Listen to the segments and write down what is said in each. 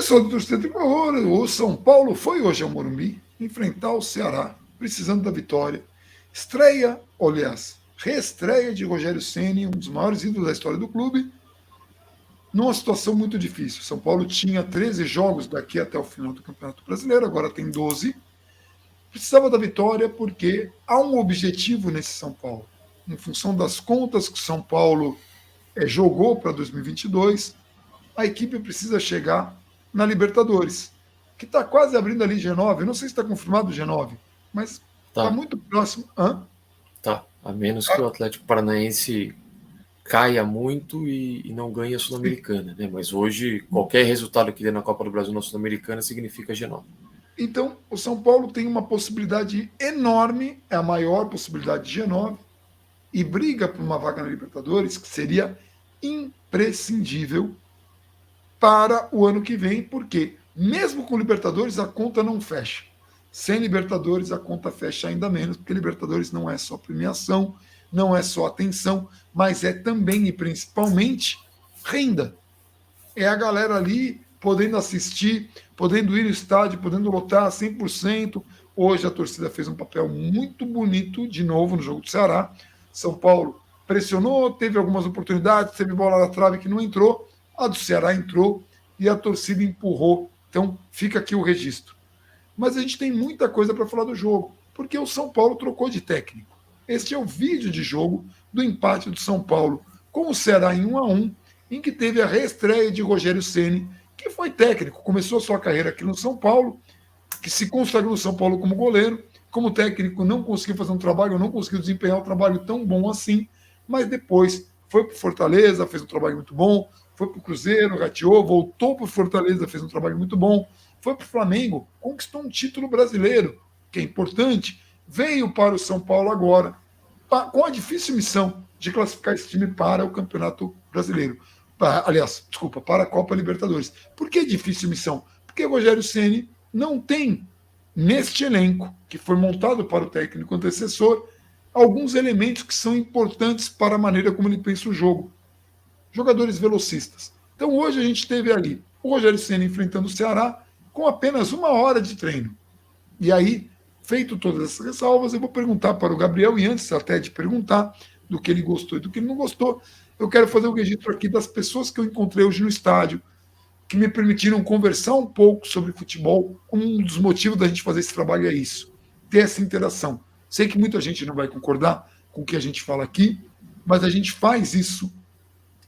Pessoal do torcedor tricolor, o São Paulo foi hoje ao Morumbi enfrentar o Ceará, precisando da vitória. Estreia, aliás, reestreia de Rogério Ceni, um dos maiores ídolos da história do clube, numa situação muito difícil. São Paulo tinha 13 jogos daqui até o final do Campeonato Brasileiro, agora tem 12. Precisava da vitória porque há um objetivo nesse São Paulo. Em função das contas que o São Paulo jogou para 2022, a equipe precisa chegar na Libertadores, que está quase abrindo ali G9. Eu não sei se está confirmado o G9, mas está muito próximo. Tá, a menos que o Atlético Paranaense caia muito e não ganhe a Sul-Americana, né? Mas hoje, qualquer resultado que dê na Copa do Brasil na Sul-Americana significa G9. Então, o São Paulo tem uma possibilidade enorme, é a maior possibilidade de G9, e briga por uma vaga na Libertadores, que seria imprescindível para o ano que vem, porque mesmo com Libertadores a conta não fecha. Sem Libertadores a conta fecha ainda menos, porque Libertadores não é só premiação, não é só atenção, mas é também e principalmente renda. É a galera ali podendo assistir, podendo ir no estádio, podendo lotar 100%. Hoje a torcida fez um papel muito bonito de novo no jogo do Ceará. São Paulo pressionou, teve algumas oportunidades, teve bola na trave que não entrou, a do Ceará entrou e a torcida empurrou. Então fica aqui o registro. Mas a gente tem muita coisa para falar do jogo, porque o São Paulo trocou de técnico. Este é o vídeo de jogo do empate do São Paulo com o Ceará em 1-1, em que teve a reestreia de Rogério Ceni, que foi técnico, começou sua carreira aqui no São Paulo, que se consagrou no São Paulo como goleiro, como técnico não conseguiu fazer um trabalho, não conseguiu desempenhar um trabalho tão bom assim, mas depois foi para o Fortaleza, fez um trabalho muito bom, foi para o Cruzeiro, rateou, voltou para o Fortaleza, fez um trabalho muito bom, foi para o Flamengo, conquistou um título brasileiro, que é importante, veio para o São Paulo agora, com a difícil missão de classificar esse time para o Campeonato Brasileiro. Aliás, desculpa, para a Copa Libertadores. Por que difícil missão? Porque o Rogério Ceni não tem, neste elenco, que foi montado para o técnico antecessor, alguns elementos que são importantes para a maneira como ele pensa o jogo. Jogadores velocistas. Então hoje a gente teve ali o Rogério Ceni enfrentando o Ceará com apenas 1 hora de treino. E aí, feito todas essas ressalvas, eu vou perguntar para o Gabriel, e antes até de perguntar do que ele gostou e do que ele não gostou, eu quero fazer um registro aqui das pessoas que eu encontrei hoje no estádio, que me permitiram conversar um pouco sobre futebol. Um dos motivos da gente fazer esse trabalho é isso, ter essa interação. Sei que muita gente não vai concordar com o que a gente fala aqui, mas a gente faz isso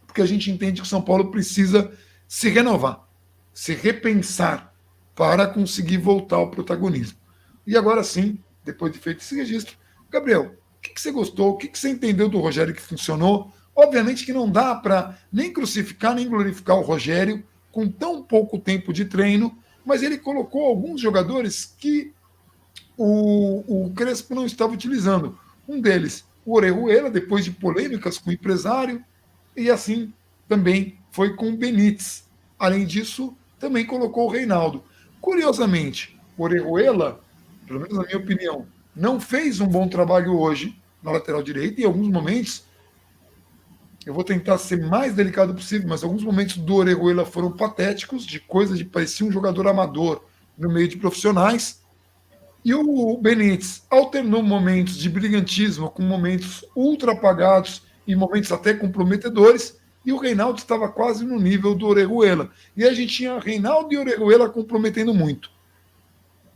porque a gente entende que o São Paulo precisa se renovar, se repensar para conseguir voltar ao protagonismo. E agora sim, depois de feito esse registro, Gabriel, o que você gostou, o que você entendeu do Rogério que funcionou? Obviamente que não dá para nem crucificar, nem glorificar o Rogério com tão pouco tempo de treino, mas ele colocou alguns jogadores que o Crespo não estava utilizando. Um deles, o Orejuela, depois de polêmicas com o empresário, e assim também foi com o Benítez. Além disso, também colocou o Reinaldo. Curiosamente, o Orejuela, pelo menos na minha opinião, não fez um bom trabalho hoje na lateral direita, e em alguns momentos, eu vou tentar ser mais delicado possível, mas alguns momentos do Orejuela foram patéticos, de coisa de parecia um jogador amador no meio de profissionais. E o Benítez alternou momentos de brilhantismo com momentos ultra apagados e momentos até comprometedores, e o Reinaldo estava quase no nível do Orejuela. E a gente tinha Reinaldo e Orejuela comprometendo muito.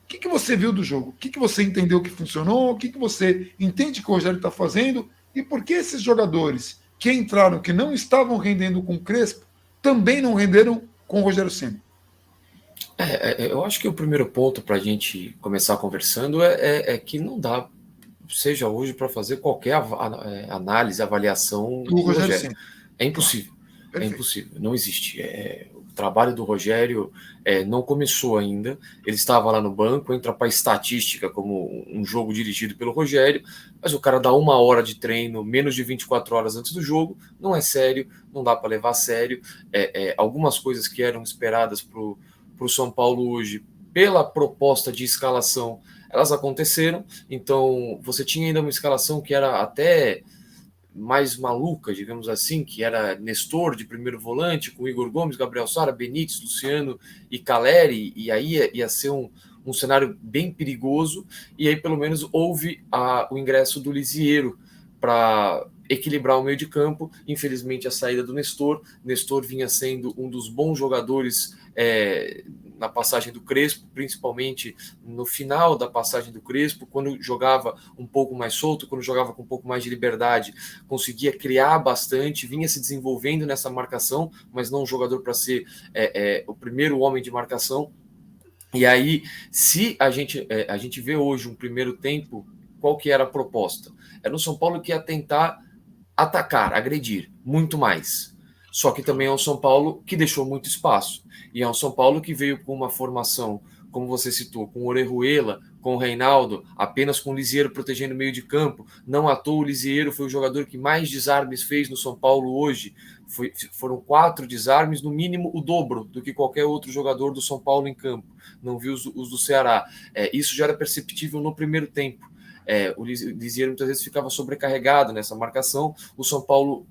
O que você viu do jogo? O que você entendeu que funcionou? O que você entende que o Rogério está fazendo? E por que esses jogadores que entraram, que não estavam rendendo com o Crespo, também não renderam com o Rogério Ceni? Eu acho que o primeiro ponto para a gente começar conversando é que não dá, seja hoje, para fazer qualquer análise, avaliação Do Rogério Ceni. É impossível. Claro. É impossível, não existe. O trabalho do Rogério não começou ainda, ele estava lá no banco, entra para a estatística como um jogo dirigido pelo Rogério, mas o cara dá 1 hora de treino, menos de 24 horas antes do jogo, não é sério, não dá para levar a sério. Algumas coisas que eram esperadas para o São Paulo hoje, pela proposta de escalação, elas aconteceram. Então você tinha ainda uma escalação que era até mais maluca, digamos assim, que era Nestor de primeiro volante, com Igor Gomes, Gabriel Sara, Benítez, Luciano e Caleri, e aí ia ser um cenário bem perigoso, e aí pelo menos houve o ingresso do Lisiero para equilibrar o meio de campo. Infelizmente a saída do Nestor vinha sendo um dos bons jogadores na passagem do Crespo, principalmente no final da passagem do Crespo, quando jogava um pouco mais solto, quando jogava com um pouco mais de liberdade, conseguia criar bastante, vinha se desenvolvendo nessa marcação, mas não um jogador para ser o primeiro homem de marcação. E aí, se a gente vê hoje um primeiro tempo, qual que era a proposta? Era um São Paulo que ia tentar atacar, agredir, muito mais. Só que também é um São Paulo que deixou muito espaço. E é um São Paulo que veio com uma formação, como você citou, com o Orejuela, com o Reinaldo, apenas com o Lisiero protegendo o meio de campo. Não à toa o Lisiero foi o jogador que mais desarmes fez no São Paulo hoje. Foram 4 desarmes, no mínimo o dobro do que qualquer outro jogador do São Paulo em campo. Não vi os do Ceará. Isso já era perceptível no primeiro tempo. O Lisiero muitas vezes ficava sobrecarregado nessa marcação. O São Paulo,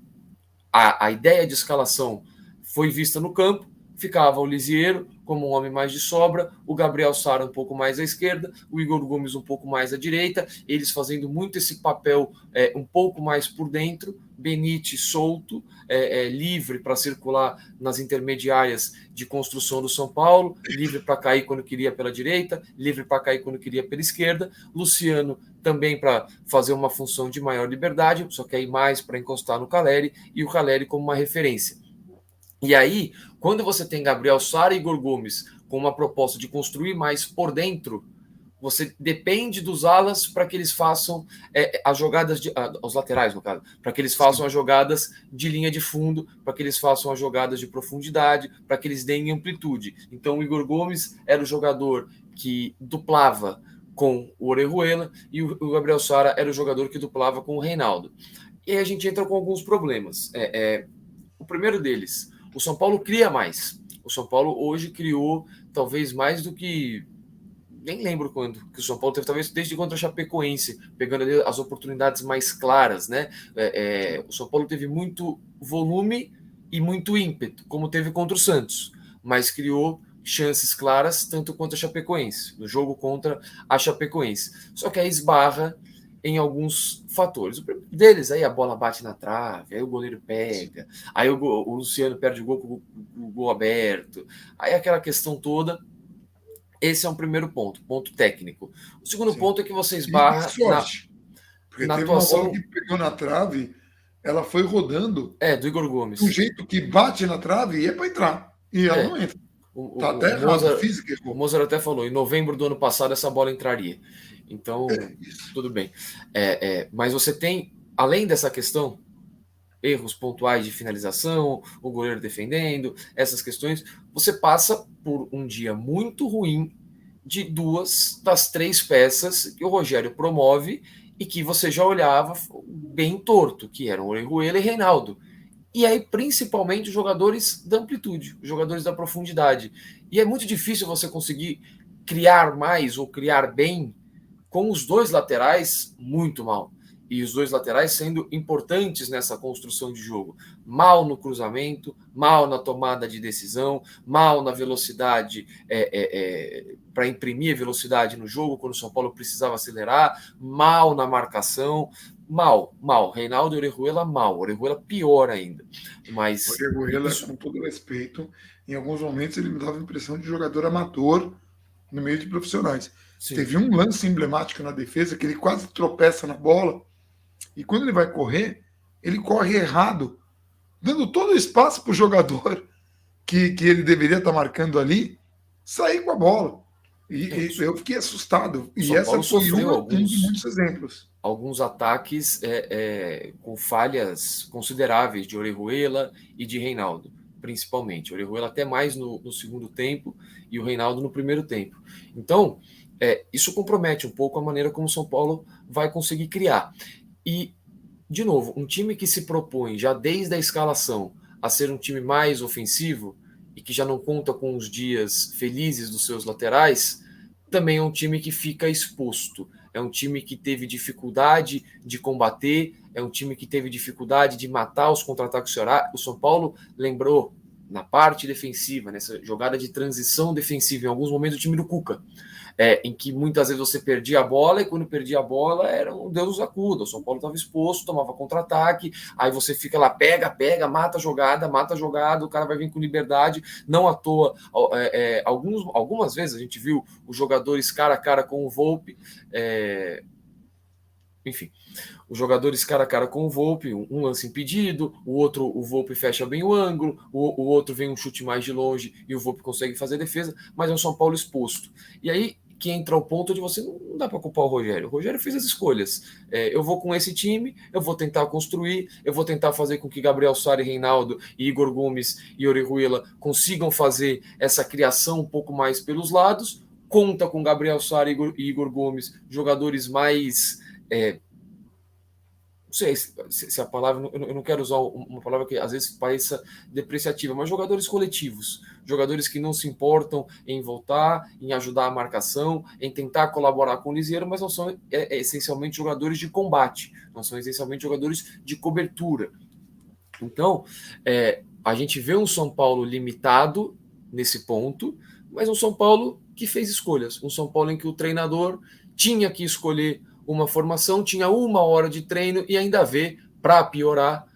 a ideia de escalação foi vista no campo, ficava o Lisiero como um homem mais de sobra, o Gabriel Sara um pouco mais à esquerda, o Igor Gomes um pouco mais à direita, eles fazendo muito esse papel um pouco mais por dentro, Benítez solto, livre para circular nas intermediárias de construção do São Paulo, livre para cair quando queria pela direita, livre para cair quando queria pela esquerda, Luciano também para fazer uma função de maior liberdade, só que aí mais para encostar no Caleri, e o Caleri como uma referência. E aí, quando você tem Gabriel Sara e Igor Gomes com uma proposta de construir mais por dentro, você depende dos alas para que eles façam as jogadas, os laterais no caso, para que eles façam as jogadas de linha de fundo, para que eles façam as jogadas de profundidade, para que eles deem amplitude. Então o Igor Gomes era o jogador que duplava com o Orejuela e o Gabriel Sara era o jogador que duplava com o Reinaldo. E aí a gente entra com alguns problemas. O primeiro deles, o São Paulo cria mais. O São Paulo hoje criou talvez mais do que... Nem lembro quando, que o São Paulo teve, talvez desde contra a Chapecoense, pegando ali as oportunidades mais claras, né? O São Paulo teve muito volume e muito ímpeto, como teve contra o Santos, mas criou chances claras tanto contra a Chapecoense, no jogo contra a Chapecoense. Só que aí esbarra em alguns fatores. O primeiro deles, aí a bola bate na trave, aí o goleiro pega, aí o Luciano perde o gol com o gol aberto, aí aquela questão toda. Esse é um primeiro ponto técnico. O segundo ponto é que você esbarra porque na teve atuação... uma bola que pegou na trave, ela foi rodando do Igor Gomes. De um jeito que bate na trave e é para entrar. E ela não entra. Tá até errado, física errou. O Mozart até falou, em novembro do ano passado essa bola entraria. Então, tudo bem. Mas você tem, além dessa questão, erros pontuais de finalização, o goleiro defendendo, essas questões, você passa por um dia muito ruim de 2 das 3 peças que o Rogério promove e que você já olhava bem torto, que eram Orejuela e Reinaldo. E aí, principalmente, os jogadores da amplitude, os jogadores da profundidade. E é muito difícil você conseguir criar mais ou criar bem com os dois laterais muito mal. E os dois laterais sendo importantes nessa construção de jogo. Mal no cruzamento, mal na tomada de decisão, mal na velocidade, para imprimir velocidade no jogo, quando o São Paulo precisava acelerar, mal na marcação, mal. Reinaldo e Orejuela, mal. Orejuela pior ainda. Mas Orejuela, com todo respeito, em alguns momentos ele me dava a impressão de jogador amador no meio de profissionais. Sim. Teve um lance emblemático na defesa que ele quase tropeça na bola e quando ele vai correr, ele corre errado, dando todo o espaço para o jogador que ele deveria estar marcando ali sair com a bola. E eu fiquei assustado. E São essa Paulo foi um de muitos exemplos. Alguns ataques com falhas consideráveis de Orejuela e de Reinaldo, principalmente. Orejuela até mais no segundo tempo e o Reinaldo no primeiro tempo. Então, isso compromete um pouco a maneira como o São Paulo vai conseguir criar. E, de novo, um time que se propõe já desde a escalação a ser um time mais ofensivo e que já não conta com os dias felizes dos seus laterais, também é um time que fica exposto. é um time que teve dificuldade de combater, é um time que teve dificuldade de matar os contra-ataques. O São Paulo lembrou, na parte defensiva, nessa jogada de transição defensiva, em alguns momentos o time do Cuca, em que muitas vezes você perdia a bola, e quando perdia a bola era um Deus nos acuda. O São Paulo estava exposto, tomava contra-ataque, aí você fica lá, pega, mata a jogada, o cara vai vir com liberdade. Não à toa, algumas vezes a gente viu os jogadores cara a cara com o Volpi, enfim, os jogadores cara a cara com o Volpi, um lance impedido, o Volpi fecha bem o ângulo, o outro vem um chute mais de longe e o Volpi consegue fazer a defesa, mas é o São Paulo exposto. E aí que entra o ponto de você não dá para culpar o Rogério. O Rogério fez as escolhas. Eu vou com esse time, eu vou tentar construir, eu vou tentar fazer com que Gabriel Sara, Reinaldo, e Igor Gomes e Orejuela consigam fazer essa criação um pouco mais pelos lados. Conta com Gabriel Sara e Igor Gomes, jogadores mais... não sei se a palavra, eu não quero usar uma palavra que às vezes pareça depreciativa, mas jogadores coletivos, jogadores que não se importam em voltar, em ajudar a marcação, em tentar colaborar com o Lisieiro, mas não são essencialmente jogadores de combate, não são essencialmente jogadores de cobertura. Então, a gente vê um São Paulo limitado nesse ponto, mas um São Paulo que fez escolhas, um São Paulo em que o treinador tinha que escolher uma formação, tinha 1 hora de treino e ainda vê, para piorar,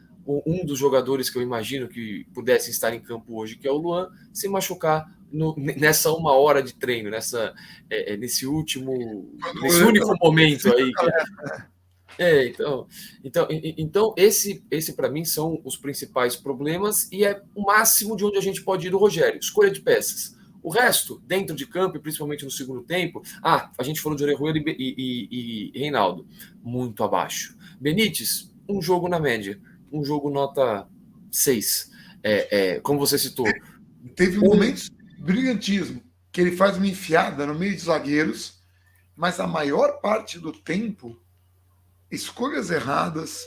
um dos jogadores que eu imagino que pudesse estar em campo hoje, que é o Luan, se machucar nessa 1 hora de treino, nesse único momento aí. Então esse para mim são os principais problemas e é o máximo de onde a gente pode ir do Rogério, escolha de peças. O resto, dentro de campo, e principalmente no segundo tempo, a gente falou de Orejuela e Reinaldo, muito abaixo. Benítez, um jogo na média, um jogo nota 6, como você citou. Teve momentos de brilhantismo, que ele faz uma enfiada no meio de zagueiros, mas a maior parte do tempo, escolhas erradas,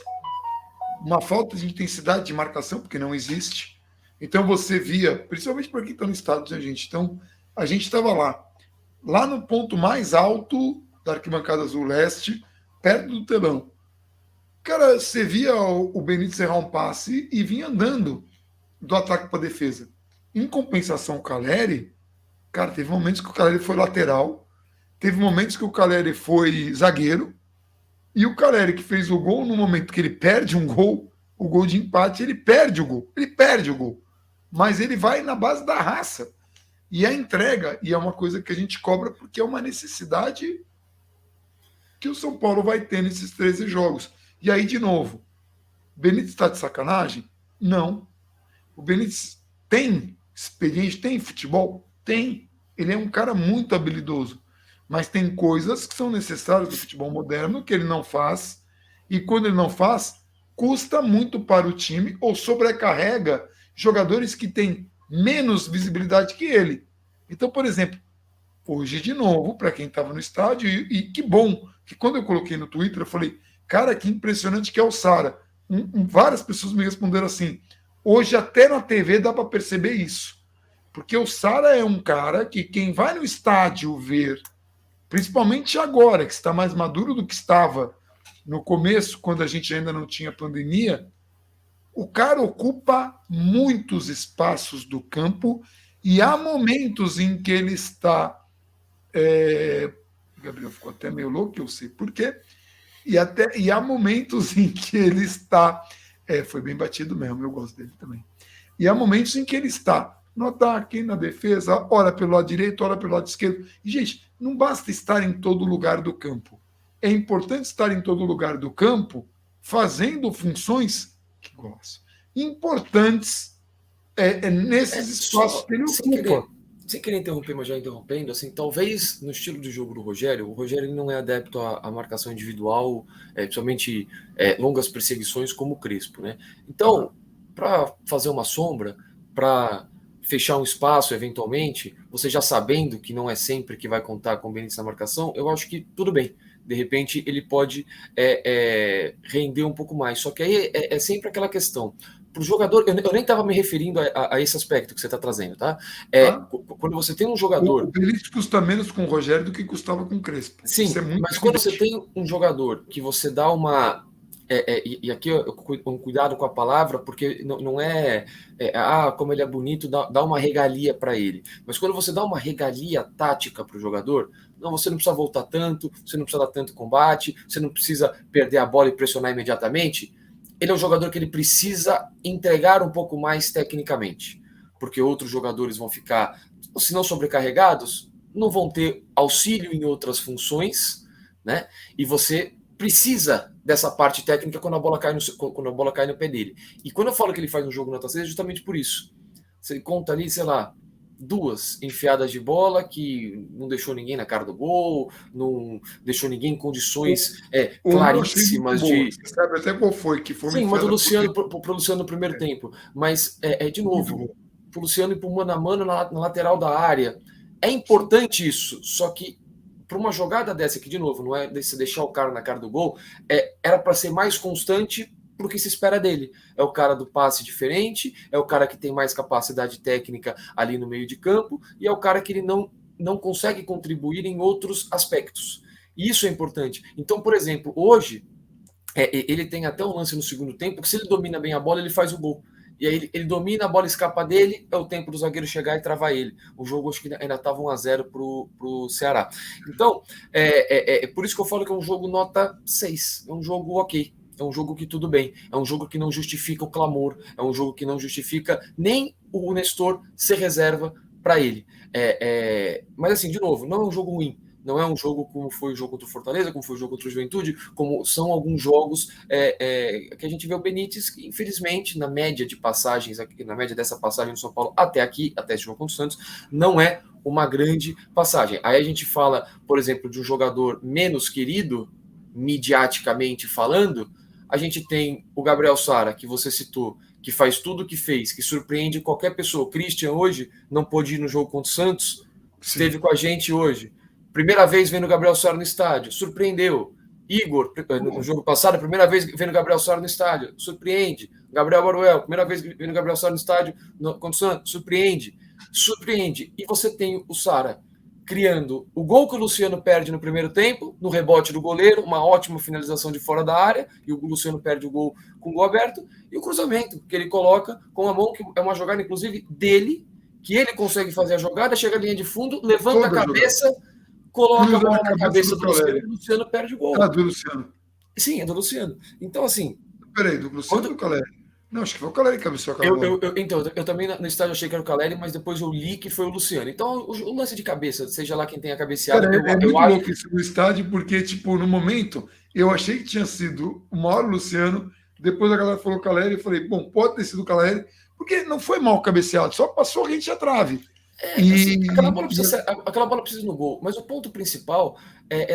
uma falta de intensidade de marcação, porque não existe. Então você via, principalmente para quem está no estado, né, gente? Então a gente estava lá no ponto mais alto da arquibancada azul leste, perto do telão. Cara, você via o Benítez errar um passe e vinha andando do ataque para a defesa. Em compensação, o Caleri, cara, teve momentos que o Caleri foi lateral, teve momentos que o Caleri foi zagueiro, e o Caleri que fez o gol, no momento que ele perde um gol, o gol de empate, ele perde o gol. Mas ele vai na base da raça. E a entrega, e é uma coisa que a gente cobra porque é uma necessidade que o São Paulo vai ter nesses 13 jogos. E aí, de novo, o Benítez está de sacanagem? Não. O Benítez tem experiência, tem futebol? Tem. Ele é um cara muito habilidoso. Mas tem coisas que são necessárias do futebol moderno que ele não faz. E quando ele não faz, custa muito para o time ou sobrecarrega jogadores que têm menos visibilidade que ele. Então, por exemplo, hoje de novo, para quem estava no estádio, e que bom que quando eu coloquei no Twitter, eu falei, cara, que impressionante que é o Sara. Várias pessoas me responderam assim, hoje até na TV dá para perceber isso. Porque o Sara é um cara que quem vai no estádio ver, principalmente agora, que está mais maduro do que estava no começo, quando a gente ainda não tinha pandemia, o cara ocupa muitos espaços do campo e há momentos em que ele está... Gabriel ficou até meio louco, eu sei por quê. E há momentos em que ele está... foi bem batido mesmo, eu gosto dele também. E há momentos em que ele está no ataque, na defesa, ora pelo lado direito, ora pelo lado esquerdo. E, gente, não basta estar em todo lugar do campo. É importante estar em todo lugar do campo fazendo funções que gostam. Importantes nesses espaços que ele ocupa. Sem querer interromper, mas já interrompendo, assim, talvez no estilo de jogo do Rogério, o Rogério ele não é adepto à marcação individual, principalmente longas perseguições como o Crespo, né? Então, para fazer uma sombra, para fechar um espaço eventualmente, você já sabendo que não é sempre que vai contar com o Benítez na marcação, eu acho que tudo bem. De repente ele pode render um pouco mais. Só que aí é sempre aquela questão. para o jogador, eu nem estava me referindo a esse aspecto que você está trazendo, tá? Quando você tem um jogador. O Benítez custa menos com o Rogério do que custava com o Crespo. Sim, Isso é muito mas quando evidente. você tem um jogador que você dá uma. E aqui um cuidado com a palavra, porque não é, como ele é bonito, dá uma regalia para ele. Mas quando você dá uma regalia tática para o jogador, não, você não precisa voltar tanto, você não precisa dar tanto combate, você não precisa perder a bola e pressionar imediatamente. Ele é um jogador que ele precisa entregar um pouco mais tecnicamente, porque outros jogadores vão ficar, se não sobrecarregados, não vão ter auxílio em outras funções, né? E você precisa dessa parte técnica quando a bola cai no pé dele. E quando eu falo que ele faz um jogo nota 6, é justamente por isso. Você conta ali, sei lá, 2 enfiadas de bola que não deixou ninguém na cara do gol, não deixou ninguém em condições claríssimas de. Você sabe até qual foi, que foi uma Sim, mas o enfiada Luciano, pro Luciano no primeiro tempo. Mas, de novo, pro Luciano ir pro mano a mano na lateral da área. É importante isso, só que para uma jogada dessa aqui, de novo, não é se deixar o cara na cara do gol, era para ser mais constante pro que se espera dele. É o cara do passe diferente, é o cara que tem mais capacidade técnica ali no meio de campo, e é o cara que ele não consegue contribuir em outros aspectos. E isso é importante. Então, por exemplo, hoje, ele tem até um lance no segundo tempo, que se ele domina bem a bola, ele faz o gol. E aí ele domina, a bola escapa dele, é o tempo do zagueiro chegar e travar ele. O jogo acho que ainda estava 1-0 pro Ceará. Então, por isso que eu falo que é um jogo nota 6. É um jogo ok. É um jogo que tudo bem. É um jogo que não justifica o clamor. É um jogo que não justifica nem o Nestor ser reserva para ele. Mas assim, de novo, não é um jogo ruim. Não é um jogo como foi o jogo contra o Fortaleza, como foi o jogo contra o Juventude, como são alguns jogos que a gente vê o Benítez, que infelizmente, na média de passagens, na média dessa passagem do São Paulo até aqui, até esse jogo contra o Santos, não é uma grande passagem. Aí a gente fala, por exemplo, de um jogador menos querido, midiaticamente falando, a gente tem o Gabriel Sara, que você citou, que faz tudo o que fez, que surpreende qualquer pessoa. O Christian hoje não pôde ir no jogo contra o Santos, esteve com a gente hoje. Primeira vez vendo o Gabriel Sara no estádio, surpreendeu. Igor, no jogo passado, primeira vez vendo o Gabriel Sara no estádio, surpreende. Gabriel Baruel, primeira vez vendo o Gabriel Sara no estádio contra o Santos, surpreende. E você tem o Sara criando o gol que o Luciano perde no primeiro tempo, no rebote do goleiro, uma ótima finalização de fora da área, e o Luciano perde o gol com o gol aberto, e o cruzamento que ele coloca com a mão, que é uma jogada, inclusive, dele, que ele consegue fazer a jogada, chega à linha de fundo, levanta a cabeça... Coloca a bola na cabeça do Luciano e o Luciano perde o gol. Ah, do Luciano. Sim, é do Luciano. Então, assim... Peraí, do Luciano ou do Caleri? Não, acho que foi o Caleri que cabeceou aquela bola. Então, eu também no estádio achei que era o Caleri, mas depois eu li que foi o Luciano. Então, o lance de cabeça, seja lá quem tenha cabeceado... É muito louco isso no estádio, porque, tipo, no momento, eu achei que tinha sido o maior Luciano, depois a galera falou Caleri, eu falei, bom, pode ter sido o Caleri, porque não foi mal cabeceado, só passou rente à trave. Assim, aquela bola precisa ir no gol, mas o ponto principal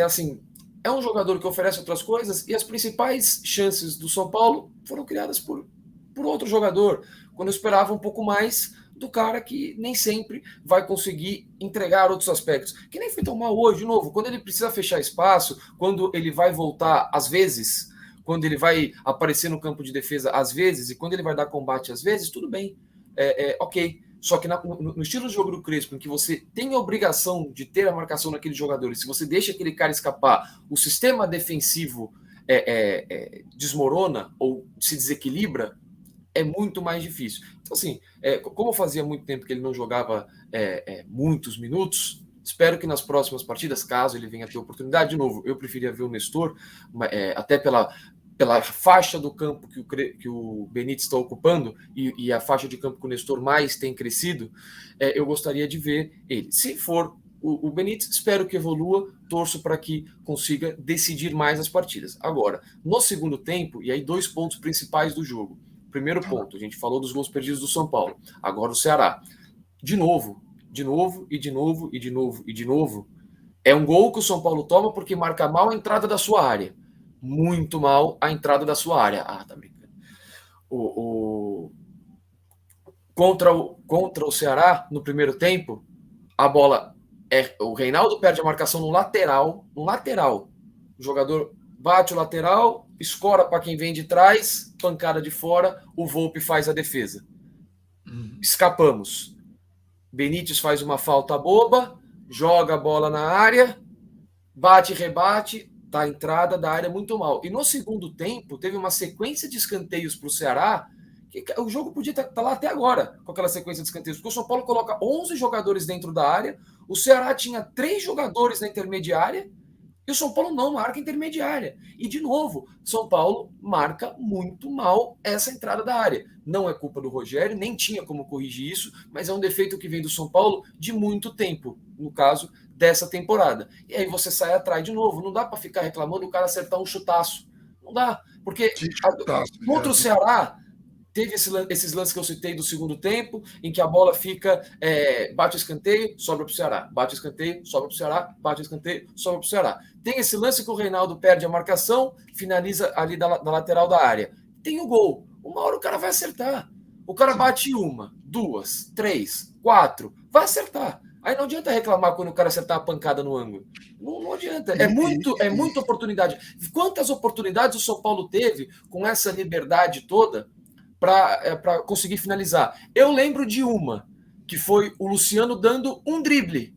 assim, é um jogador que oferece outras coisas e as principais chances do São Paulo foram criadas por outro jogador, quando eu esperava um pouco mais do cara que nem sempre vai conseguir entregar outros aspectos, que nem foi tão mal hoje, de novo, quando ele precisa fechar espaço, quando ele vai voltar às vezes, quando ele vai aparecer no campo de defesa às vezes, e quando ele vai dar combate às vezes, tudo bem, ok. Só que no estilo de jogo do Crespo, em que você tem a obrigação de ter a marcação naqueles jogadores, se você deixa aquele cara escapar, o sistema defensivo desmorona ou se desequilibra, é muito mais difícil. Então, assim, como fazia muito tempo que ele não jogava muitos minutos, espero que nas próximas partidas, caso ele venha ter oportunidade, de novo, eu preferia ver o Nestor, até pela faixa do campo que o Benítez está ocupando e a faixa de campo que o Nestor mais tem crescido, eu gostaria de ver ele. Se for o Benítez, espero que evolua, torço para que consiga decidir mais as partidas. Agora, no segundo tempo, e aí 2 pontos principais do jogo. Primeiro ponto, a gente falou dos gols perdidos do São Paulo. Agora o Ceará. De novo, é um gol que o São Paulo toma porque marca mal a entrada da sua área. Muito mal a entrada da sua área. Tá brincando. Contra o Ceará, no primeiro tempo, a bola o Reinaldo perde a marcação no lateral. O jogador bate o lateral, escora para quem vem de trás, pancada de fora, o Volpi faz a defesa. Escapamos. Benítez faz uma falta boba, joga a bola na área, bate e rebate, tá a entrada da área muito mal. E no segundo tempo, teve uma sequência de escanteios para o Ceará, que o jogo podia estar lá até agora, com aquela sequência de escanteios, porque o São Paulo coloca 11 jogadores dentro da área, o Ceará tinha 3 jogadores na intermediária, e o São Paulo não marca intermediária. E, de novo, São Paulo marca muito mal essa entrada da área. Não é culpa do Rogério, nem tinha como corrigir isso, mas é um defeito que vem do São Paulo de muito tempo, no caso dessa temporada. E aí você sai atrás de novo. Não dá para ficar reclamando o cara acertar um chutaço. Não dá. Porque contra o Ceará, teve esses lances que eu citei do segundo tempo, em que a bola fica, bate o escanteio, sobra para o Ceará, bate o escanteio, sobra para o Ceará, bate o escanteio, sobra para o Ceará. Tem esse lance que o Reinaldo perde a marcação, finaliza ali da lateral da área. Tem o gol. Uma hora o cara vai acertar. O cara bate 1, 2, 3, 4, vai acertar. Aí não adianta reclamar quando o cara acertar a pancada no ângulo. Não adianta. É muita oportunidade. Quantas oportunidades o São Paulo teve com essa liberdade toda para conseguir finalizar? Eu lembro de uma, que foi o Luciano dando um drible,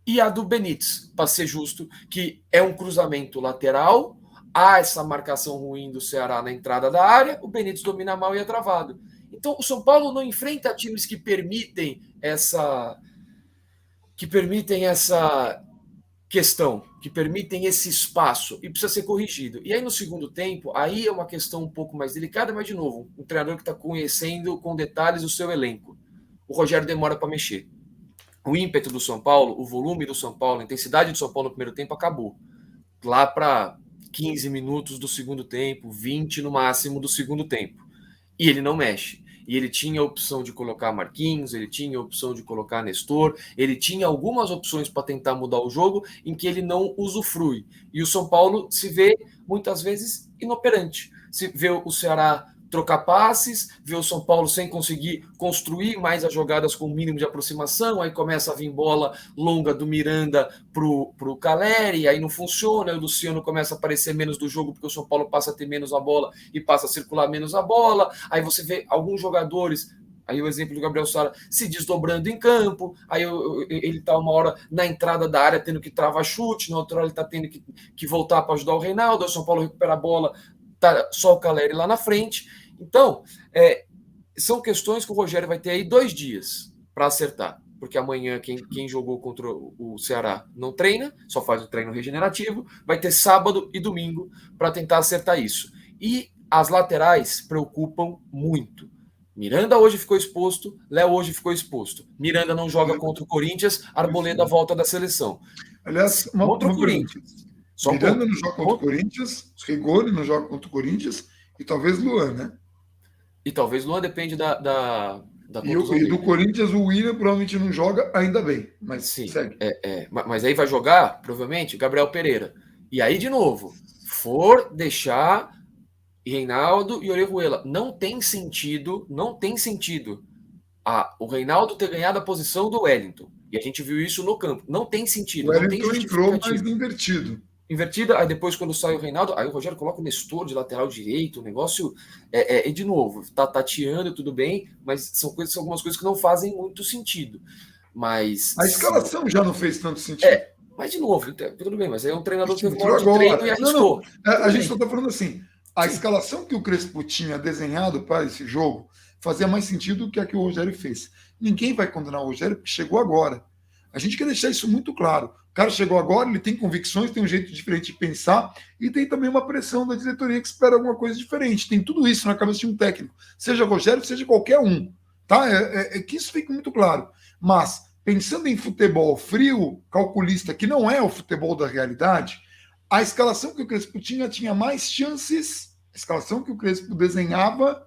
e a do Benítez, para ser justo, que é um cruzamento lateral, há essa marcação ruim do Ceará na entrada da área, o Benítez domina mal e é travado. Então o São Paulo não enfrenta times que permitem essa questão, que permitem esse espaço, e precisa ser corrigido. E aí no segundo tempo, aí é uma questão um pouco mais delicada, mas de novo, um treinador que está conhecendo com detalhes o seu elenco. O Rogério demora para mexer. O ímpeto do São Paulo, o volume do São Paulo, a intensidade do São Paulo no primeiro tempo acabou. Lá para 15 minutos do segundo tempo, 20 no máximo do segundo tempo. E ele não mexe. E ele tinha a opção de colocar Marquinhos, ele tinha a opção de colocar Nestor, ele tinha algumas opções para tentar mudar o jogo em que ele não usufrui. E o São Paulo se vê, muitas vezes, inoperante. Se vê o Ceará trocar passes, vê o São Paulo sem conseguir construir mais as jogadas com o mínimo de aproximação, aí começa a vir bola longa do Miranda pro Caleri, aí não funciona, aí o Luciano começa a aparecer menos do jogo, porque o São Paulo passa a ter menos a bola e passa a circular menos a bola, aí você vê alguns jogadores, aí o exemplo do Gabriel Sara, se desdobrando em campo, aí ele está uma hora na entrada da área tendo que travar chute, na outra hora ele está tendo que voltar para ajudar o Reinaldo, aí o São Paulo recupera a bola, tá só o Caleri lá na frente. Então, são questões que o Rogério vai ter aí 2 dias para acertar, porque amanhã quem jogou contra o Ceará não treina, só faz o treino regenerativo, vai ter sábado e domingo para tentar acertar isso. E as laterais preocupam muito. Miranda hoje ficou exposto, Léo hoje ficou exposto. Miranda não joga contra o Corinthians, Arboleda volta da seleção. Aliás, contra o Corinthians. Miranda não joga contra o Corinthians, Rigoni não joga contra o Corinthians e talvez Luan, né? E talvez Luan, depende da e do Corinthians, o William provavelmente não joga, ainda bem. Mas sim, segue. Mas aí vai jogar, provavelmente, Gabriel Pereira. E aí, de novo, for deixar Reinaldo e Orejuela. Não tem sentido o Reinaldo ter ganhado a posição do Wellington. E a gente viu isso no campo. Não tem sentido. O Wellington não tem entrou mais invertido. Aí depois, quando sai o Reinaldo, aí o Rogério coloca o Nestor de lateral direito, o negócio de novo, tá tateando, tudo bem, mas são algumas coisas que não fazem muito sentido. Mas a escalação já não fez tanto sentido. Mas de novo, tudo bem, mas aí é um treinador que teve hora de treino e arriscou. A gente só tá falando assim, a escalação que o Crespo tinha desenhado para esse jogo fazia mais sentido do que a que o Rogério fez. Ninguém vai condenar o Rogério porque chegou agora. A gente quer deixar isso muito claro. O cara chegou agora, ele tem convicções, tem um jeito diferente de pensar e tem também uma pressão da diretoria que espera alguma coisa diferente. Tem tudo isso na cabeça de um técnico, seja Rogério, seja qualquer um. Tá? Que isso fique muito claro. Mas, pensando em futebol frio, calculista, que não é o futebol da realidade, a escalação que o Crespo tinha mais chances, a escalação que o Crespo desenhava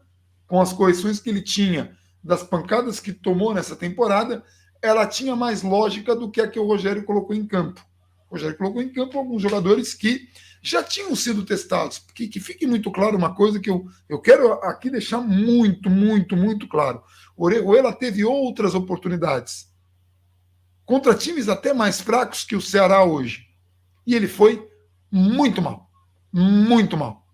com as correções que ele tinha das pancadas que tomou nessa temporada, ela tinha mais lógica do que a que o Rogério colocou em campo. O Rogério colocou em campo alguns jogadores que já tinham sido testados. Que fique muito claro uma coisa que eu quero aqui deixar muito, muito, muito claro. O Orejuela teve outras oportunidades contra times até mais fracos que o Ceará hoje. E ele foi muito mal. Muito mal.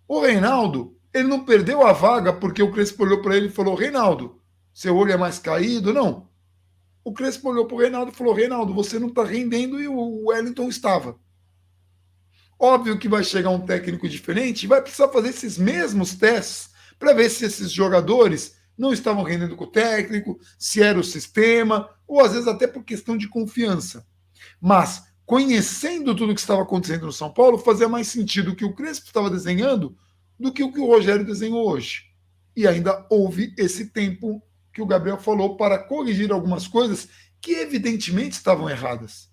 O Reinaldo, ele não perdeu a vaga porque o Crespo olhou para ele e falou: Reinaldo, seu olho é mais caído? Não. O Crespo olhou para o Reinaldo e falou: Reinaldo, você não está rendendo e o Wellington estava. Óbvio que vai chegar um técnico diferente e vai precisar fazer esses mesmos testes para ver se esses jogadores não estavam rendendo com o técnico, se era o sistema, ou às vezes até por questão de confiança. Mas, conhecendo tudo o que estava acontecendo no São Paulo, fazia mais sentido o que o Crespo estava desenhando do que o Rogério desenhou hoje. E ainda houve esse tempo que o Gabriel falou para corrigir algumas coisas que evidentemente estavam erradas.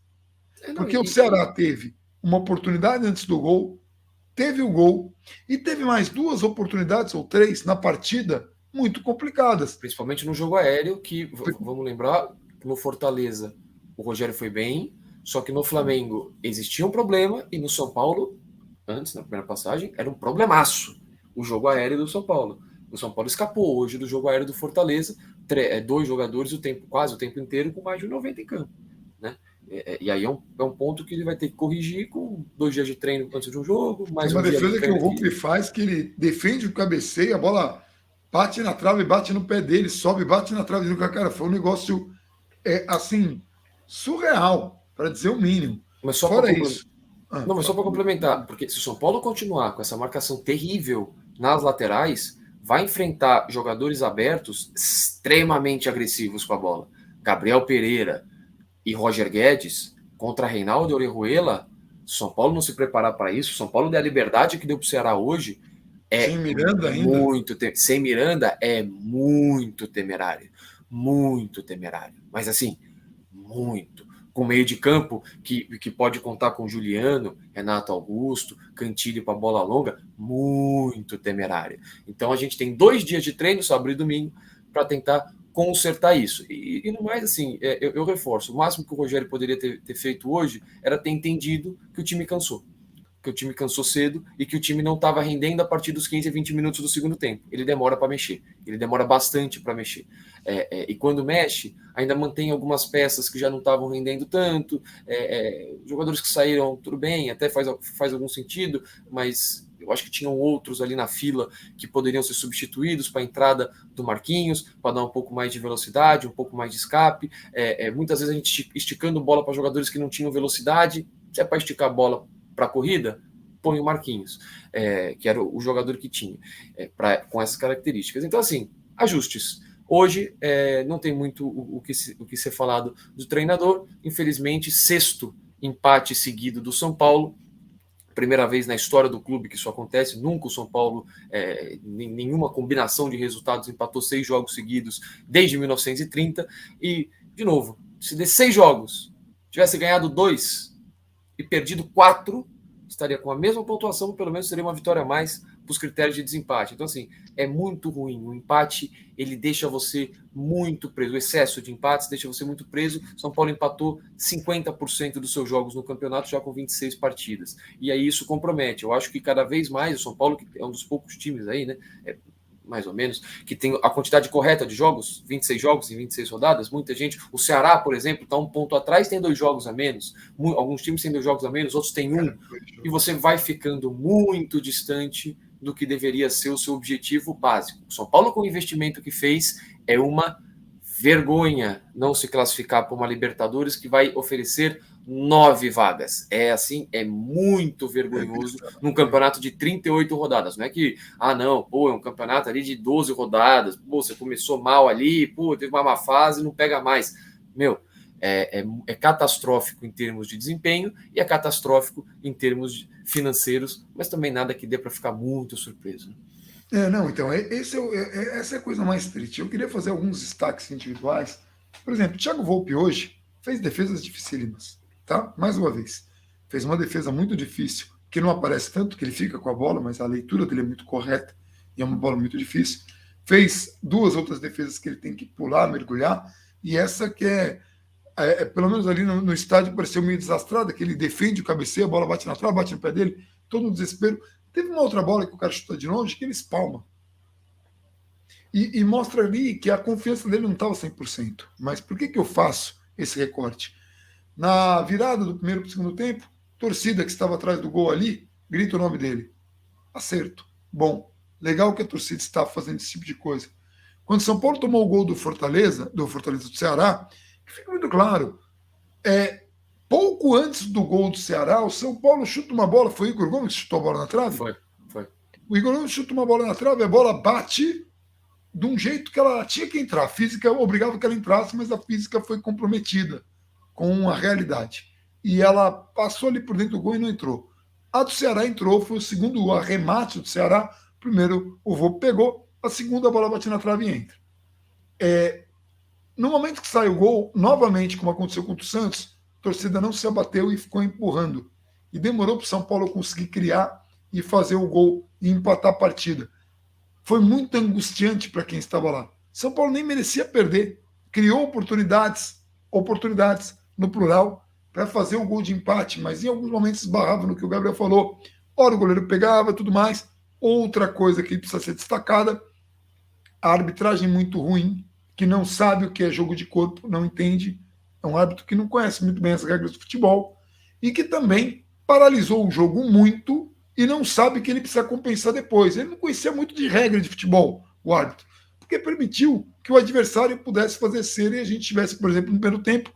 Porque o Ceará teve uma oportunidade antes do gol, teve o gol e teve mais 2 oportunidades ou 3 na partida muito complicadas. Principalmente no jogo aéreo, que, vamos lembrar, no Fortaleza o Rogério foi bem, só que no Flamengo existia um problema e no São Paulo, antes, na primeira passagem, era um problemaço o jogo aéreo do São Paulo. O São Paulo escapou hoje do jogo aéreo do Fortaleza, 2 jogadores quase o tempo inteiro com mais de 90 em campo. Né? E aí é um ponto que ele vai ter que corrigir com 2 dias de treino antes de um jogo. Mais tem uma defesa de que o Hulk faz, que ele defende o cabeceio, a bola bate na trave, bate no pé dele, sobe, bate na trave. Cara, foi um negócio assim surreal, para dizer o mínimo. Mas só fora isso. Não, mas só para complementar, porque se o São Paulo continuar com essa marcação terrível nas laterais, vai enfrentar jogadores abertos extremamente agressivos com a bola. Gabriel Pereira e Roger Guedes contra Reinaldo e Orejuela. Se o São Paulo não se preparar para isso, o São Paulo der a liberdade que deu para o Ceará hoje, sem Miranda muito sem Miranda é muito temerário. Muito temerário. Mas assim, muito. Com meio de campo que pode contar com Juliano, Renato Augusto, Cantilho para bola longa, muito temerário. Então a gente tem 2 dias de treino, sábado e domingo, para tentar consertar isso. E no mais, assim, eu reforço, o máximo que o Rogério poderia ter feito hoje era ter entendido que o time cansou. Que o time cansou cedo e que o time não estava rendendo a partir dos 15 a 20 minutos do segundo tempo. Ele demora para mexer, ele demora bastante para mexer. E quando mexe, ainda mantém algumas peças que já não estavam rendendo tanto, jogadores que saíram, tudo bem, até faz algum sentido, mas eu acho que tinham outros ali na fila que poderiam ser substituídos para a entrada do Marquinhos, para dar um pouco mais de velocidade, um pouco mais de escape. Muitas vezes a gente esticando bola para jogadores que não tinham velocidade. Se é para esticar a bola para a corrida, põe o Marquinhos, que era o jogador que tinha, com essas características. Então, assim, ajustes. Hoje não tem muito o que ser falado do treinador. Infelizmente, 6º empate seguido do São Paulo. Primeira vez na história do clube que isso acontece. Nunca o São Paulo, nenhuma combinação de resultados, empatou 6 jogos seguidos desde 1930. E, de novo, se de 6 jogos tivesse ganhado 2 e perdido 4, estaria com a mesma pontuação, pelo menos seria uma vitória a mais para os critérios de desempate. Então, assim, é muito ruim. O empate, ele deixa você muito preso. O excesso de empates deixa você muito preso. São Paulo empatou 50% dos seus jogos no campeonato, já com 26 partidas. E aí isso compromete. Eu acho que cada vez mais o São Paulo, que é um dos poucos times aí, né? Mais ou menos, que tem a quantidade correta de jogos, 26 jogos em 26 rodadas, muita gente, o Ceará, por exemplo, está um ponto atrás, tem 2 jogos a menos, alguns times têm 2 jogos a menos, outros têm 1, e você vai ficando muito distante do que deveria ser o seu objetivo básico. O São Paulo, com o investimento que fez, é uma vergonha não se classificar para uma Libertadores que vai oferecer 9 vagas. É muito vergonhoso num campeonato de 38 rodadas. Não é que, é um campeonato ali de 12 rodadas, você começou mal ali, teve uma má fase, não pega mais. É catastrófico em termos de desempenho e é catastrófico em termos financeiros, mas também nada que dê para ficar muito surpreso. Então, essa é a coisa mais triste. Eu queria fazer alguns destaques individuais. Por exemplo, Thiago Volpe hoje fez defesas dificílimas, tá? Mais uma vez, fez uma defesa muito difícil, que não aparece tanto, que ele fica com a bola, mas a leitura dele é muito correta e é uma bola muito difícil. Fez 2 outras defesas que ele tem que pular, mergulhar, e essa que pelo menos ali no estádio pareceu meio desastrada, que ele defende o cabeceio, a bola bate na trave, bate no pé dele, todo um desespero. Teve uma outra bola que o cara chuta de longe que ele espalma. E mostra ali que a confiança dele não estava 100%. Mas por que eu faço esse recorte? Na virada do primeiro para o segundo tempo, torcida que estava atrás do gol ali, grita o nome dele. Acerto. Bom, legal que a torcida está fazendo esse tipo de coisa. Quando São Paulo tomou o gol do Fortaleza do Ceará, fica muito claro, pouco antes do gol do Ceará, o São Paulo chuta uma bola, foi o Igor Gomes que chutou a bola na trave? Foi. O Igor Gomes chuta uma bola na trave, a bola bate de um jeito que ela tinha que entrar. A física obrigava que ela entrasse, mas a física foi comprometida com a realidade. E ela passou ali por dentro do gol e não entrou. A do Ceará entrou, foi o segundo arremate do Ceará. Primeiro o Vô pegou, a segunda bola bate na trave e entra. No momento que sai o gol, novamente, como aconteceu contra o Santos, a torcida não se abateu e ficou empurrando. E demorou para o São Paulo conseguir criar e fazer o gol e empatar a partida. Foi muito angustiante para quem estava lá. São Paulo nem merecia perder. Criou oportunidades no plural, para fazer o gol de empate, mas em alguns momentos esbarrava no que o Gabriel falou. Ora o goleiro pegava, tudo mais. Outra coisa que precisa ser destacada, a arbitragem muito ruim, que não sabe o que é jogo de corpo, não entende. É um árbitro que não conhece muito bem as regras do futebol e que também paralisou o jogo muito e não sabe que ele precisa compensar depois. Ele não conhecia muito de regra de futebol, o árbitro, porque permitiu que o adversário pudesse fazer cera e a gente tivesse, por exemplo, no primeiro tempo,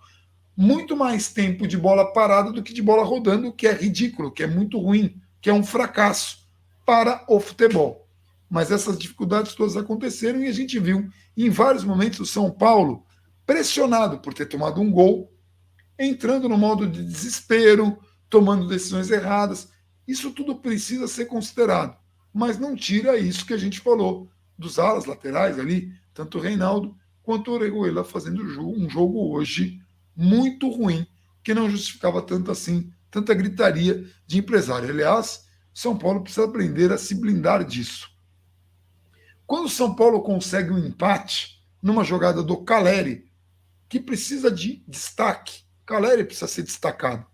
muito mais tempo de bola parada do que de bola rodando, o que é ridículo, que é muito ruim, que é um fracasso para o futebol. Mas essas dificuldades todas aconteceram e a gente viu em vários momentos o São Paulo pressionado por ter tomado um gol, entrando no modo de desespero, tomando decisões erradas. Isso tudo precisa ser considerado, mas não tira isso que a gente falou dos alas laterais ali, tanto o Reinaldo quanto o Orejuela fazendo um jogo hoje muito ruim, que não justificava tanto assim, tanta gritaria de empresário. Aliás, São Paulo precisa aprender a se blindar disso. Quando o São Paulo consegue um empate numa jogada do Caleri, que precisa de destaque, Caleri precisa ser destacado.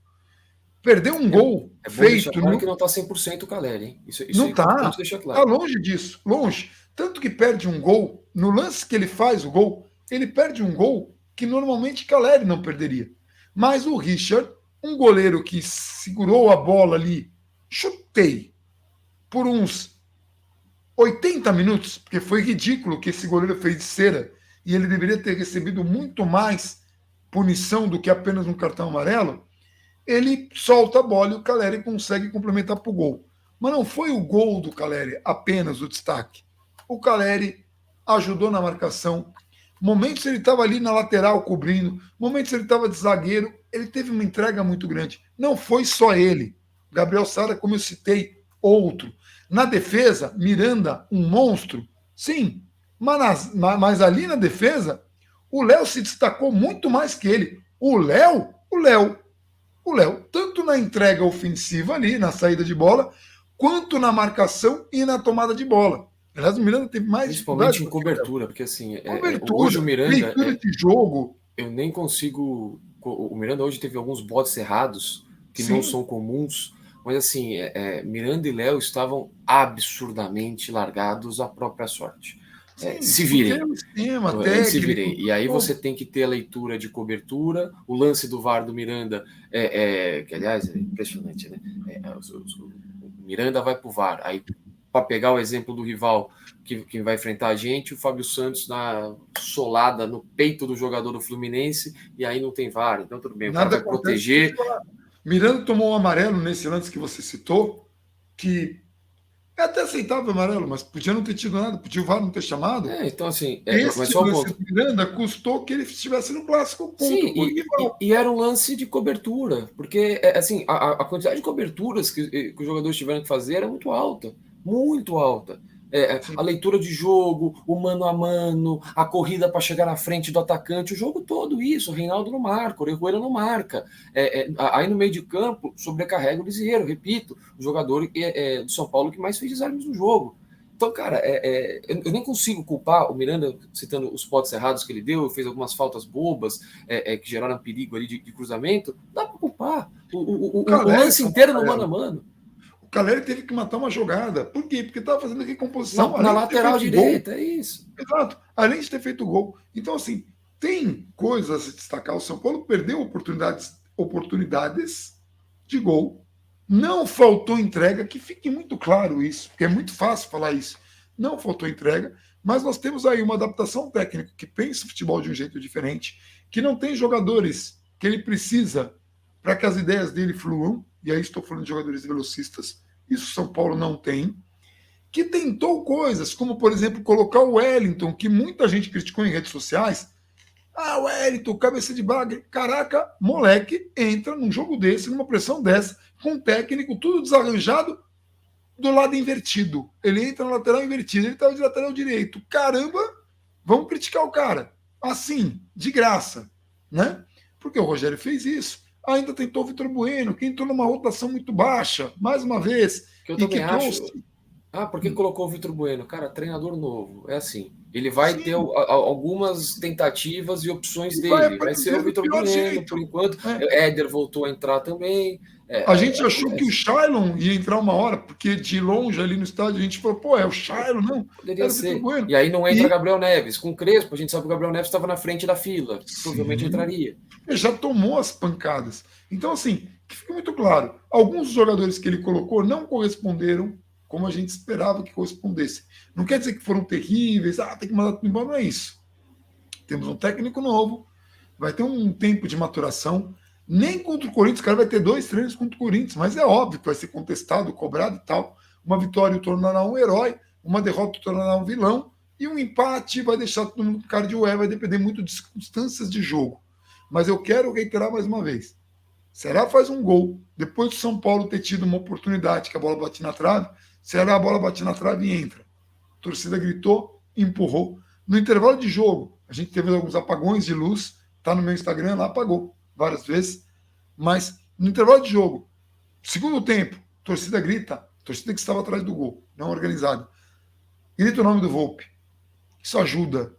Perdeu um gol é bom feito... deixar claro que não está 100% o Caleri, hein? Isso não é está. importante deixar claro. Está longe disso, longe. Tanto que perde um gol, no lance que ele faz o gol, ele perde um gol que normalmente Caleri não perderia. Mas o Richard, um goleiro que segurou a bola ali, chutei, por uns 80 minutos, porque foi ridículo o que esse goleiro fez de cera, e ele deveria ter recebido muito mais punição do que apenas um cartão amarelo, ele solta a bola e o Caleri consegue complementar para o gol. Mas não foi o gol do Caleri apenas o destaque. O Caleri ajudou na marcação. Momentos ele estava ali na lateral cobrindo, momentos ele estava de zagueiro, ele teve uma entrega muito grande. Não foi só ele. Gabriel Sara, como eu citei, outro. Na defesa, Miranda, um monstro. Sim, mas ali na defesa, o Léo se destacou muito mais que ele. O Léo, tanto na entrega ofensiva ali, na saída de bola, quanto na marcação e na tomada de bola. Aliás, o Miranda teve mais principalmente em cobertura, porque assim, hoje o Miranda... leitura de jogo... Eu nem consigo... O Miranda hoje teve alguns botes errados, que Sim. não são comuns, mas assim, Miranda e Léo estavam absurdamente largados à própria sorte. Sim, se virem. Se virem. E aí você tem que ter a leitura de cobertura, o lance do VAR do Miranda, que aliás é impressionante, né? O Miranda vai pro VAR, aí para pegar o exemplo do rival que vai enfrentar a gente, o Fábio Santos na solada no peito do jogador do Fluminense, e aí não tem VAR, então tudo bem, o cara vai proteger. Miranda tomou um amarelo nesse lance que você citou, que é até aceitável o amarelo, mas podia não ter tido nada, podia o VAR não ter chamado. Então, assim, mas só lance do Miranda custou que ele estivesse no clássico. Sim, e era um lance de cobertura, porque assim, a quantidade de coberturas que os jogadores tiveram que fazer era muito alta, muito alta. A leitura de jogo, o mano a mano, a corrida para chegar na frente do atacante, o jogo todo isso. O Reinaldo não marca, o Orejuela não marca. Aí no meio de campo, sobrecarrega o Lisieiro, repito, o jogador do São Paulo que mais fez desarmes no jogo. Então, cara, eu nem consigo culpar o Miranda, citando os potes errados que ele deu, fez algumas faltas bobas que geraram perigo ali de cruzamento. Dá para culpar. O lance inteiro no mano a mano. O Caleri teve que matar uma jogada. Por quê? Porque estava fazendo recomposição. Na lateral direita, é isso. Exato. Além de ter feito gol. Então, assim, tem coisas a se destacar. O São Paulo perdeu oportunidades de gol Não faltou entrega, que fique muito claro isso, porque é muito fácil falar isso. Não faltou entrega, mas nós temos aí uma adaptação técnica que pensa o futebol de um jeito diferente, que não tem jogadores que ele precisa para que as ideias dele fluam, e aí estou falando de jogadores velocistas, isso São Paulo não tem, que tentou coisas, como por exemplo colocar o Wellington, que muita gente criticou em redes sociais. Ah, Wellington, cabeça de bagre. Caraca, moleque entra num jogo desse, numa pressão dessa, com um técnico tudo desarranjado, do lado invertido. Ele entra na lateral invertida, ele estava de lateral direito. Caramba, vamos criticar o cara. Assim, de graça, né? Porque o Rogério fez isso. Ainda tentou o Vitor Bueno, que entrou numa rotação muito baixa, mais uma vez, Que eu e que também acho. trouxe. Por que colocou o Vitor Bueno? Cara, treinador novo. É assim. Ele vai ter Sim, algumas tentativas e opções e vai dele. Vai ser o aprender do Vitor pior Bueno, por jeito. enquanto. Né? Éder voltou a entrar também. A gente achou que o Acontece. Shailon ia entrar uma hora, porque de longe ali no estádio a gente falou, pô, é o Shailon, não, Poderia era o Vitor ser. Bueno. E aí não entra E, Gabriel Neves. Com o Crespo, a gente sabe que o Gabriel Neves estava na frente da fila. Provavelmente sim, entraria. ele já tomou as pancadas. Então, assim, que fica muito claro, alguns dos jogadores que ele colocou não corresponderam como a gente esperava que correspondessem. Não quer dizer que foram terríveis, tem que mandar tudo embora, não é isso. Temos um técnico novo, vai ter um tempo de maturação. Nem contra o Corinthians, o cara vai ter 2 treinos contra o Corinthians, mas é óbvio que vai ser contestado, cobrado e tal. Uma vitória o tornará um herói, uma derrota o tornará um vilão, e um empate vai deixar todo mundo com cara de ué, vai depender muito de circunstâncias de jogo. Mas eu quero reiterar mais uma vez: Ceará faz um gol, depois do São Paulo ter tido uma oportunidade que a bola bate na trave, Ceará a bola bate na trave e entra. A torcida gritou, empurrou. No intervalo de jogo, a gente teve alguns apagões de luz, tá no meu Instagram, lá apagou várias vezes, mas no intervalo de jogo, segundo tempo, a torcida grita, a torcida que estava atrás do gol, não organizada, grita o nome do Volpe. Isso ajuda.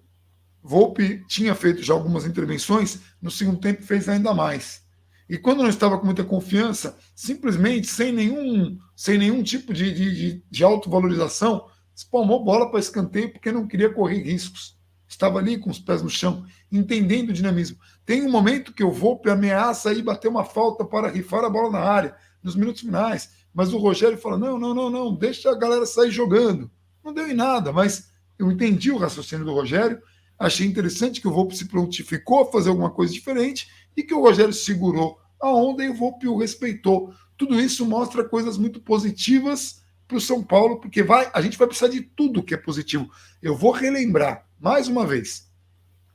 Volpe tinha feito já algumas intervenções, no segundo tempo fez ainda mais. E quando não estava com muita confiança, simplesmente, sem nenhum tipo de autovalorização, espalmou bola para escanteio porque não queria correr riscos. Estava ali com os pés no chão, entendendo o dinamismo. Tem um momento que o Volpe ameaça ir bater uma falta para rifar a bola na área, nos minutos finais. Mas o Rogério fala: não, não, não, não, deixa a galera sair jogando. Não deu em nada, mas eu entendi o raciocínio do Rogério. Achei interessante que o Volpe se prontificou a fazer alguma coisa diferente e que o Rogério segurou a onda e o Volpe o respeitou. Tudo isso mostra coisas muito positivas para o São Paulo, porque a gente vai precisar de tudo que é positivo. Eu vou relembrar, mais uma vez,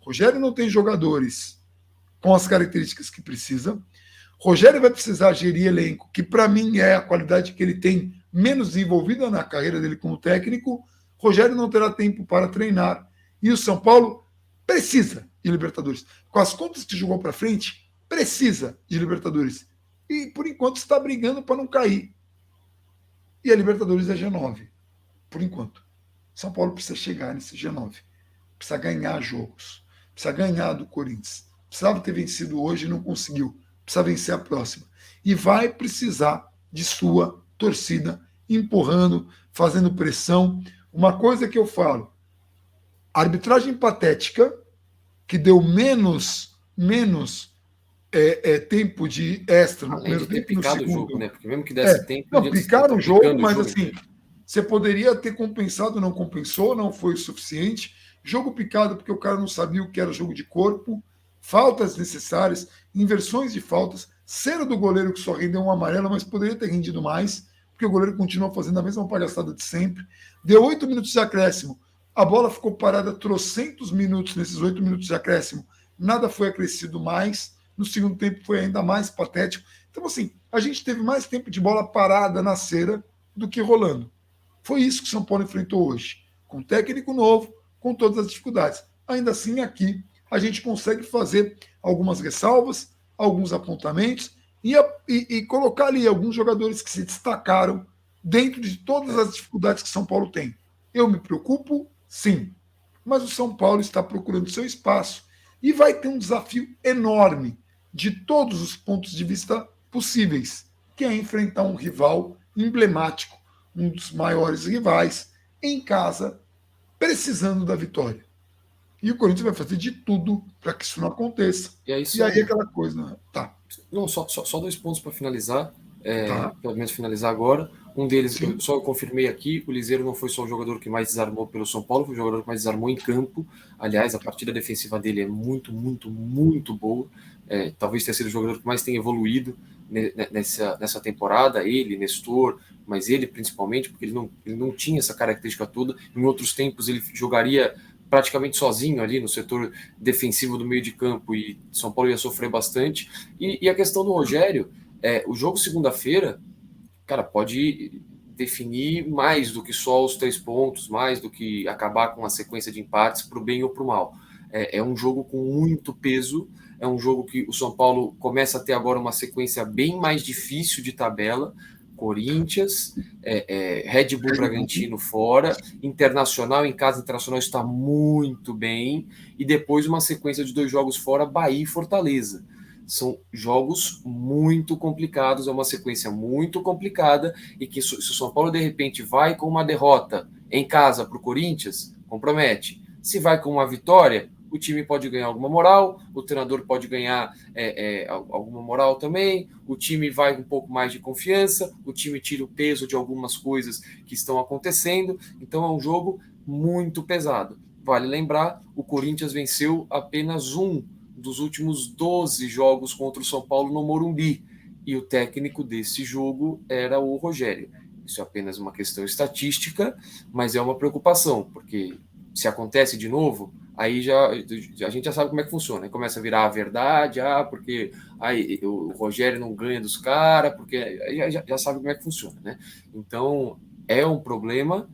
Rogério não tem jogadores com as características que precisa. Rogério vai precisar gerir elenco, que para mim é a qualidade que ele tem menos desenvolvida na carreira dele como técnico. Rogério não terá tempo para treinar. E o São Paulo precisa de Libertadores. Com as contas que jogou para frente, precisa de Libertadores. E por enquanto está brigando para não cair. E a Libertadores é G9, por enquanto. São Paulo precisa chegar nesse G9. Precisa ganhar jogos. Precisa ganhar do Corinthians. Precisava ter vencido hoje e não conseguiu. Precisa vencer a próxima. E vai precisar de sua torcida empurrando, fazendo pressão. Uma coisa que eu falo: a arbitragem patética, que deu menos tempo de extra no Além de primeiro ter tempo e no picado o jogo, segundo. né? Porque mesmo que desse tempo, Não, podia estar picaram o jogo, picando o mas jogo assim, inteiro. você poderia ter compensado, não compensou, não foi o suficiente. Jogo picado porque o cara não sabia o que era jogo de corpo, faltas necessárias, inversões de faltas, cera do goleiro que só rendeu um amarelo, mas poderia ter rendido mais, porque o goleiro continua fazendo a mesma palhaçada de sempre. Deu 8 minutos de acréscimo, a bola ficou parada trocentos minutos nesses 8 minutos de acréscimo, nada foi acrescido mais. No segundo tempo foi ainda mais patético. Então, assim, a gente teve mais tempo de bola parada na cera do que rolando. Foi isso que o São Paulo enfrentou hoje, com técnico novo, com todas as dificuldades. Ainda assim, aqui a gente consegue fazer algumas ressalvas, alguns apontamentos e colocar ali alguns jogadores que se destacaram dentro de todas as dificuldades que São Paulo tem. Eu me preocupo, sim, mas o São Paulo está procurando seu espaço e vai ter um desafio enorme de todos os pontos de vista possíveis, que é enfrentar um rival emblemático, um dos maiores rivais, em casa, precisando da vitória. E o Corinthians vai fazer de tudo para que isso não aconteça. E aí E aí são. aquela coisa, né? Tá. Não, só 2 pontos para finalizar. Tá. pelo menos finalizar agora. Um deles, Sim. eu confirmei aqui, o Liseiro não foi só o jogador que mais desarmou pelo São Paulo, foi o jogador que mais desarmou em campo. Aliás, a partida defensiva dele é muito, muito, muito boa. Talvez tenha sido o jogador que mais tem evoluído nessa temporada, ele, Nestor, mas ele principalmente, porque ele não tinha essa característica toda. Em outros tempos ele jogaria praticamente sozinho ali no setor defensivo do meio de campo e São Paulo ia sofrer bastante. E a questão do Rogério, o jogo segunda-feira, cara, pode definir mais do que só os 3 pontos, mais do que acabar com a sequência de empates para o bem ou para o mal. É um jogo com muito peso, é um jogo que o São Paulo começa a ter agora uma sequência bem mais difícil de tabela. Corinthians, Red Bull Bragantino fora, Internacional em casa, Internacional está muito bem, e depois uma sequência de 2 jogos fora, Bahia e Fortaleza. São jogos muito complicados, é uma sequência muito complicada, e que se o São Paulo de repente vai com uma derrota em casa para o Corinthians, compromete. Se vai com uma vitória, o time pode ganhar alguma moral, o treinador pode ganhar alguma moral também, o time vai com um pouco mais de confiança, o time tira o peso de algumas coisas que estão acontecendo, então é um jogo muito pesado. Vale lembrar, o Corinthians venceu apenas um dos últimos 12 jogos contra o São Paulo no Morumbi, e o técnico desse jogo era o Rogério. Isso é apenas uma questão estatística, mas é uma preocupação, porque se acontece de novo, aí a gente já sabe como é que funciona. Aí começa a virar a verdade, porque aí o Rogério não ganha dos caras, porque aí já sabe como é que funciona, né? Então, é um problema,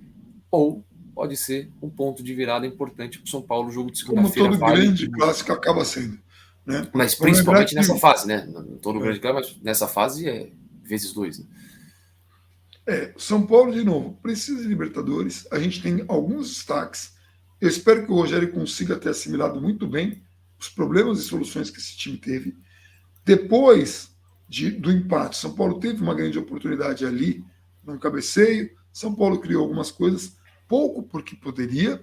ou pode ser um ponto de virada importante para o São Paulo. O jogo de Como segunda-feira todo vale grande clássico acaba sendo. Né? mas Vamos lembrar principalmente que nessa fase, né? Todo grande é, claro, mas nessa fase é vezes 2. Né? São Paulo, de novo, precisa de Libertadores. A gente tem alguns destaques. Eu espero que o Rogério consiga ter assimilado muito bem os problemas e soluções que esse time teve. Depois do empate, São Paulo teve uma grande oportunidade ali, num cabeceio. São Paulo criou algumas coisas, pouco porque poderia,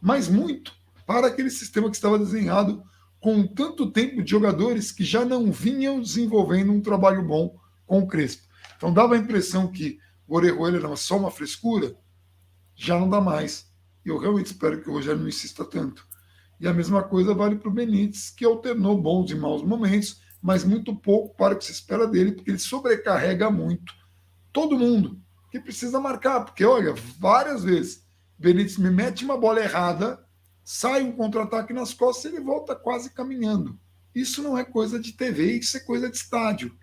mas muito para aquele sistema que estava desenhado com tanto tempo de jogadores que já não vinham desenvolvendo um trabalho bom com o Crespo. Então dava a impressão que o Orejuela era só uma frescura, já não dá mais. Eu realmente espero que o Rogério não insista tanto. E a mesma coisa vale para o Benítez, que alternou bons e maus momentos, mas muito pouco para o que se espera dele, porque ele sobrecarrega muito todo mundo que precisa marcar. Porque, olha, várias vezes Benítez me mete uma bola errada, sai um contra-ataque nas costas e ele volta quase caminhando. Isso não é coisa de TV, isso é coisa de estádio.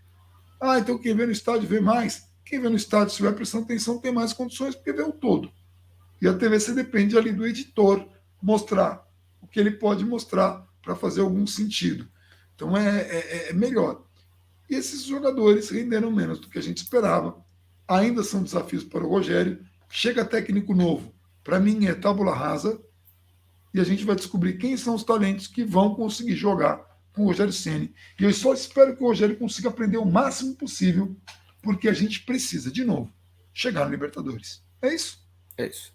Ah, então quem vê no estádio vê mais. Quem vê no estádio, se estiver prestando atenção, tem mais condições, porque vê o todo. E a TV você depende ali do editor mostrar o que ele pode mostrar para fazer algum sentido. Então é melhor. E esses jogadores renderam menos do que a gente esperava. Ainda são desafios para o Rogério. Chega técnico novo. Para mim é tábula rasa. E a gente vai descobrir quem são os talentos que vão conseguir jogar com o Rogério Ceni. E eu só espero que o Rogério consiga aprender o máximo possível, porque a gente precisa, de novo, chegar no Libertadores. É isso? É isso.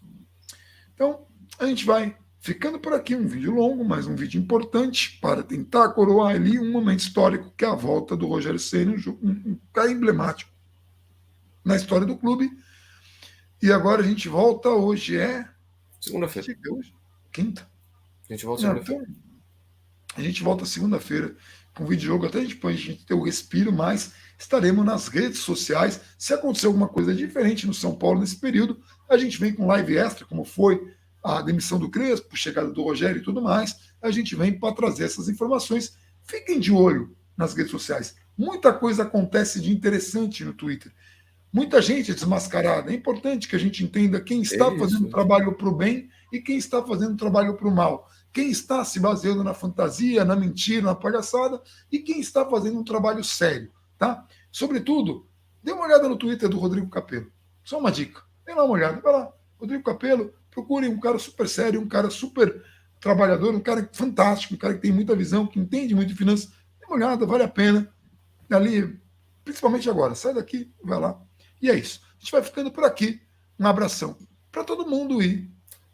Então, a gente vai ficando por aqui. Um vídeo longo, mas um vídeo importante para tentar coroar ali um momento histórico, que é a volta do Rogério Ceni, um cara emblemático na história do clube. E agora a gente volta. Hoje é. Segunda-feira. Hoje? Quinta. A gente volta segunda-feira. Então, a gente volta segunda-feira com vídeo jogo, até a gente ter o respiro, mas estaremos nas redes sociais. Se acontecer alguma coisa diferente no São Paulo nesse período, a gente vem com live extra, como foi a demissão do Crespo, chegada do Rogério e tudo mais. A gente vem para trazer essas informações. Fiquem de olho nas redes sociais. Muita coisa acontece de interessante no Twitter. Muita gente desmascarada. É importante que a gente entenda quem está fazendo trabalho para o bem e quem está fazendo trabalho para o mal. Quem está se baseando na fantasia, na mentira, na palhaçada e quem está fazendo um trabalho sério. Tá? Sobretudo, dê uma olhada no Twitter do Rodrigo Capello. Só uma dica. Dê lá uma olhada. Vai lá. Rodrigo Capello, procure um cara super sério, um cara super trabalhador, um cara fantástico, um cara que tem muita visão, que entende muito de finanças. Dê uma olhada, vale a pena. Ali, principalmente agora. Sai daqui, vai lá. E é isso. A gente vai ficando por aqui. Um abração para todo mundo e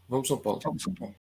vamos São Paulo. Vamos São Paulo.